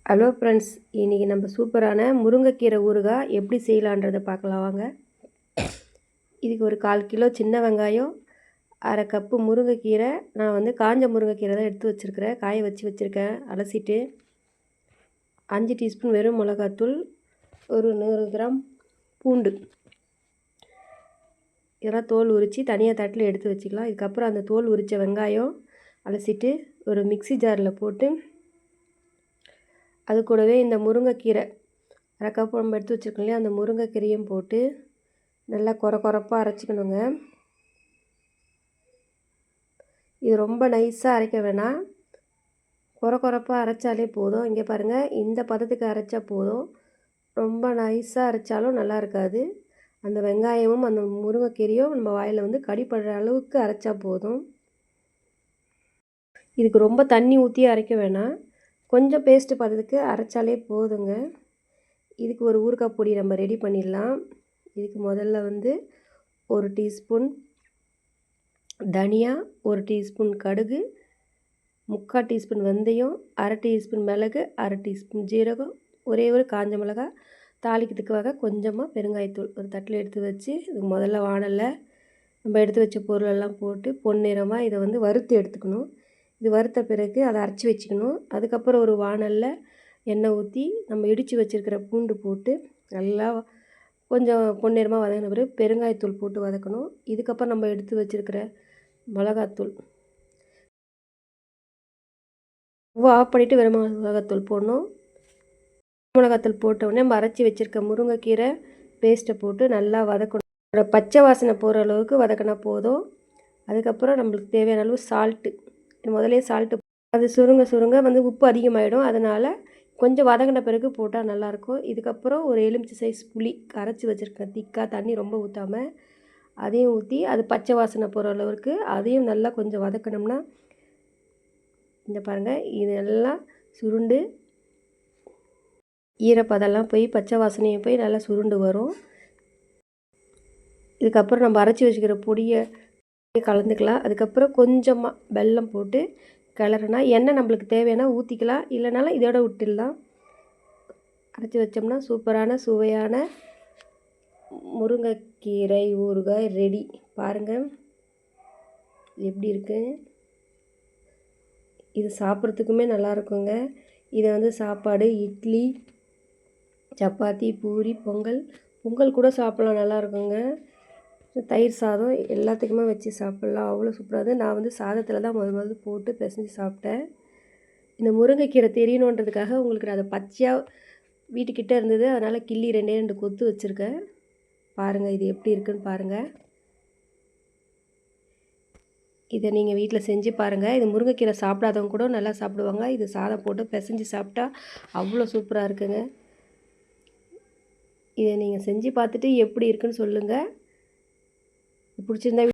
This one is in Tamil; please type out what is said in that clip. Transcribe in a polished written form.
ஹலோ ஃப்ரெண்ட்ஸ், இன்றைக்கி நம்ம சூப்பரான முருங்கைக்கீரை ஊறுகாய் எப்படி செய்யலான்றதை பார்க்கலாம் வாங்க. இதுக்கு ஒரு 1/4 கிலோ சின்ன வெங்காயம், 1/2 கப்பு முருங்கைக்கீரை. நான் வந்து காஞ்ச முருங்கைக்கீரை தான் எடுத்து வச்சுருக்கிறேன், காய வச்சுருக்கேன் அலசிட்டு. 5 டீஸ்பூன் வெறும் மிளகாத்தூள், ஒரு 100 கிராம் பூண்டு. இதெல்லாம் தோல் உரித்து தனியாக தட்டில் எடுத்து வச்சுக்கலாம். இதுக்கப்புறம் அந்த தோல் உரித்த வெங்காயம் அலசிட்டு ஒரு மிக்ஸி ஜாரில் போட்டு, அது கூடவே இந்த முருங்கைக்கீரை 1/2 கப்பு நம்ம எடுத்து வச்சுருக்கோம் இல்லையா, அந்த முருங்கைக்கீரையும் போட்டு நல்லா கொரப்பாக அரைச்சிக்கணுங்க. இது ரொம்ப நைஸாக அரைக்க வேணாம், கொரப்பாக அரைச்சாலே போதும். இங்கே பாருங்கள், இந்த பதத்துக்கு அரைச்சா போதும். ரொம்ப நைஸாக அரைச்சாலும் நல்லா இருக்காது. அந்த வெங்காயமும் அந்த முருங்கைக்கீரையும் நம்ம வாயில் வந்து கடிப்படுற அளவுக்கு அரைச்சா போதும். இதுக்கு ரொம்ப தண்ணி ஊற்றி அரைக்க வேணாம், கொஞ்சம் பேஸ்ட்டு பதத்துக்கு அரைச்சாலே போதுங்க. இதுக்கு ஒரு ஊறுகாய் பொடி நம்ம ரெடி பண்ணிடலாம். இதுக்கு முதல்ல வந்து 1 டீஸ்பூன் தனியா, 1 டீஸ்பூன் கடுகு, 3/4 டீஸ்பூன் வெந்தயம், 1/2 டீஸ்பூன் மிளகு, 1/2 டீஸ்பூன் ஜீரகம், ஒரே ஒரு காஞ்ச மிளகாய், தாளிக்கிறதுக்காக கொஞ்சமாக பெருங்காயத்தூள் ஒரு தட்டில் எடுத்து வச்சு, இதுக்கு முதல்ல வாணலில் நம்ம எடுத்து வச்ச பொருளெல்லாம் போட்டு பொன்னிறமாக இதை வந்து வறுத்து எடுத்துக்கணும். இது வறுத்த பிறகு அதை அரைச்சி வச்சுக்கணும். அதுக்கப்புறம் ஒரு வாணலில் எண்ணெய் ஊற்றி நம்ம இடித்து வச்சுருக்கிற பூண்டு போட்டு நல்லா கொஞ்சம் பொன்னிறமாக வதங்கின பிறகு பெருங்காயத்தூள் போட்டு வதக்கணும். இதுக்கப்புறம் நம்ம எடுத்து வச்சுருக்கிற மிளகாத்தூள் ஆஃப் பண்ணிவிட்டு வெறும் மிளகாத்தூள் போடணும். மிளகாத்தூள் போட்டவுடனே நம்ம அரைச்சி வச்சுருக்க முருங்கைக்கீரை பேஸ்ட்டை போட்டு நல்லா வதக்கணும். அதோட பச்சை வாசனை போகிற அளவுக்கு வதக்கினா போதும். அதுக்கப்புறம் நம்மளுக்கு தேவையான அளவு சால்ட்டு, முதலே சால்ட்டு அது சுருங்க வந்து உப்பு அதிகமாகிடும், அதனால் கொஞ்சம் வதங்கின பிறகு போட்டால் நல்லாயிருக்கும். இதுக்கப்புறம் ஒரு எலுமிச்சை சைஸ் புளி கரைச்சி வச்சுருக்கேன், திக்காக தண்ணி ரொம்ப ஊற்றாமல் அதையும் ஊற்றி அது பச்சை வாசனை போகிற அளவுக்கு அதையும் நல்லா கொஞ்சம் வதக்கணும்னா, இந்த பாருங்கள், இதெல்லாம் சுருண்டு ஈரப்பதெல்லாம் போய் பச்சை வாசனையும் போய் நல்லா சுருண்டு வரும். இதுக்கப்புறம் நம்ம அரைச்சி வச்சுக்கிற பொடியை கலந்துக்கலாம். அதுக்கப்புறம் கொஞ்சமாக வெல்லம் போட்டு கிளறுனா, எண்ணெய் நம்மளுக்கு தேவைன்னா ஊற்றிக்கலாம், இல்லைனாலும் இதோட விட்டுடலாம். அரைச்சி வச்சோம்னா சூப்பரான சுவையான முருங்கைக்கீரை ஊறுகாய் ரெடி. பாருங்கள் எப்படி இருக்குது. இது சாப்பிட்றதுக்குமே நல்லாயிருக்குங்க. இதை வந்து சாப்பாடு, இட்லி, சப்பாத்தி, பூரி, பொங்கல் கூட சாப்பிட்லாம், நல்லாயிருக்குங்க. தயிர் சாதம் எல்லாத்துக்குமே வச்சு சாப்பிட்லாம், அவ்வளோ சூப்பராக. நான் வந்து சாதத்தில் தான் முதல்ல போட்டு பிசைஞ்சு சாப்பிட்டேன். இந்த முருங்கைக்கீரை தெரியணுன்றதுக்காக உங்களுக்கு நான் அதை பச்சையாக வீட்டுக்கிட்ட இருந்தது, அதனால் கிள்ளி 2 கொத்து வச்சுருக்கேன். பாருங்கள் இது எப்படி இருக்குன்னு பாருங்கள். இதை நீங்கள் வீட்டில் செஞ்சு பாருங்கள். இது முருங்கைக்கீரை சாப்பிடாதவங்க கூட நல்லா சாப்பிடுவாங்க. இது சாதம் போட்டு பிசைஞ்சு சாப்பிட்டா அவ்வளோ சூப்பராக இருக்குங்க. இதை நீங்கள் செஞ்சு பார்த்துட்டு எப்படி இருக்குன்னு சொல்லுங்கள். பிடிச்சிருந்தா